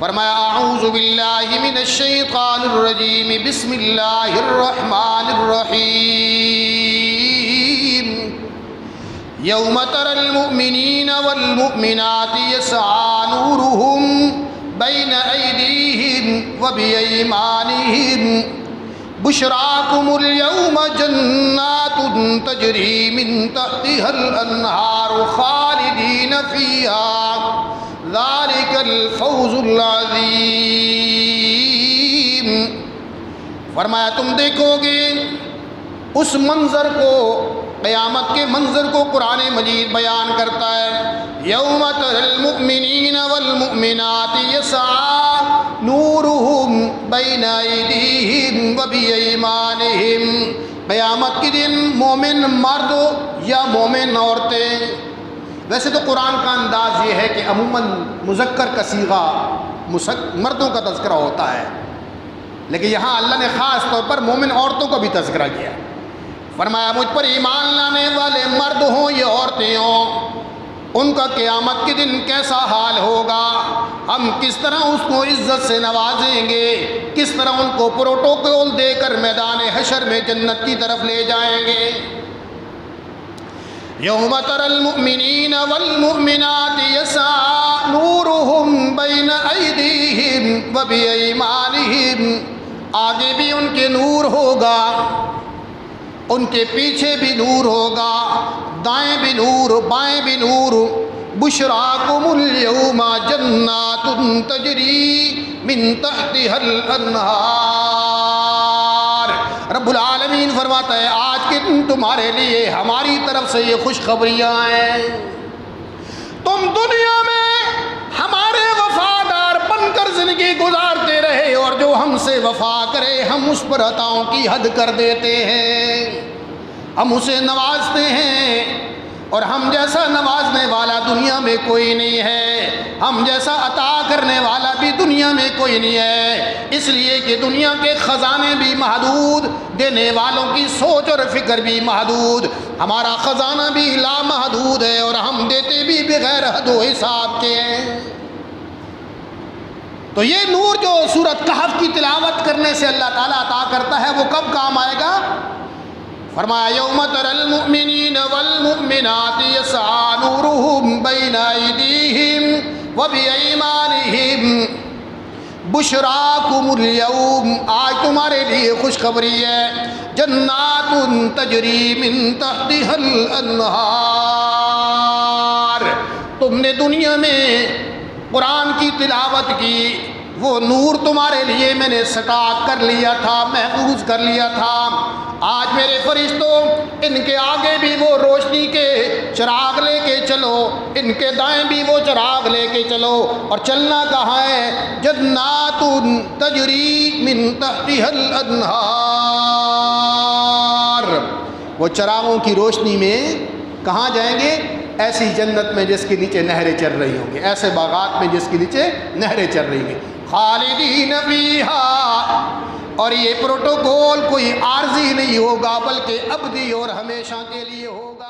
فرمایا اعوذ باللہ من الشیطان الرجیم بسم اللہ الرحمن الرحیم یوم تری المؤمنین والمؤمنات یسعی نورہم بین ایدیہم وبایمانہم بشراکم اليوم جنات تجری من تحتها الانہار خالدین فیہا ذالک الفوز العظیم۔ فرمایا تم دیکھو گے اس منظر کو، قیامت کے منظر کو قرآن مجید بیان کرتا ہے۔ یوم تری المؤمنین والمؤمنات یسعی نورہم بین ایدیہم وبایمانہم، قیامت کے دن مومن مرد یا مومن عورتیں، ویسے تو قرآن کا انداز یہ ہے کہ عموماً مذکر کا صیغہ مردوں کا تذکرہ ہوتا ہے، لیکن یہاں اللہ نے خاص طور پر مومن عورتوں کا بھی تذکرہ کیا۔ فرمایا مجھ پر ایمان لانے والے مرد ہوں یا عورتیں ہوں، ان کا قیامت کے دن کیسا حال ہوگا، ہم کس طرح اس کو عزت سے نوازیں گے، کس طرح ان کو پروٹوکول دے کر میدان حشر میں جنت کی طرف لے جائیں گے۔ یوم تری المؤمنین والمؤمنات یسعی نورہم بین ایدیہم وبایمانہم، آگے بھی ان کے نور ہوگا، ان کے پیچھے بھی نور ہوگا، دائیں بھی نور بائیں بھی نور۔ بشراکم اليوم جنات تجری من تحتها الانہار، رب العالمین فرماتا ہے آج کے دن تمہارے لیے ہماری طرف سے یہ خوشخبریاں ہیں، تم دنیا میں ہمارے وفادار بن کر زندگی گزارتے رہے، اور جو ہم سے وفا کرے ہم اس پر عطاؤں کی حد کر دیتے ہیں، ہم اسے نوازتے ہیں، اور ہم جیسا نوازنے والا دنیا میں کوئی نہیں ہے، ہم جیسا عطا کرنے والا بھی دنیا میں کوئی نہیں ہے، اس لیے کہ دنیا کے خزانے بھی محدود، دینے والوں کی سوچ اور فکر بھی محدود، ہمارا خزانہ بھی لامحدود ہے، اور ہم دیتے بھی بغیر حد و حساب کے ہیں۔ تو یہ نور جو سورۃ کہف کی تلاوت کرنے سے اللہ تعالیٰ عطا کرتا ہے وہ کب کام آئے گا؟ فرمایا یوم تری المؤمنین والمؤمنات یسعی نورہم بین ایدیہم وبایمانہم بشراکم اليوم، آج تمہارے لیے خوشخبری ہے، جنات تجری من تحتها الانہار، تم نے دنیا میں قرآن کی تلاوت کی، وہ نور تمہارے لیے میں نے سٹاک کر لیا تھا، محفوظ کر لیا تھا، آج میرے فرشتوں ان کے آگے بھی وہ روشنی کے چراغ لے کے چلو، ان کے دائیں بھی وہ چراغ لے کے چلو، اور چلنا کہاں ہے؟ جنات تجری من تحتها الانہار، وہ چراغوں کی روشنی میں کہاں جائیں گے؟ ایسی جنت میں جس کے نیچے نہریں چل رہی ہوں گی، ایسے باغات میں جس کے نیچے نہریں چل رہی ہوں گی، خالدین فیہا، اور یہ پروٹوکول کوئی عارضی نہیں ہوگا بلکہ ابدی اور ہمیشہ کے لیے ہوگا۔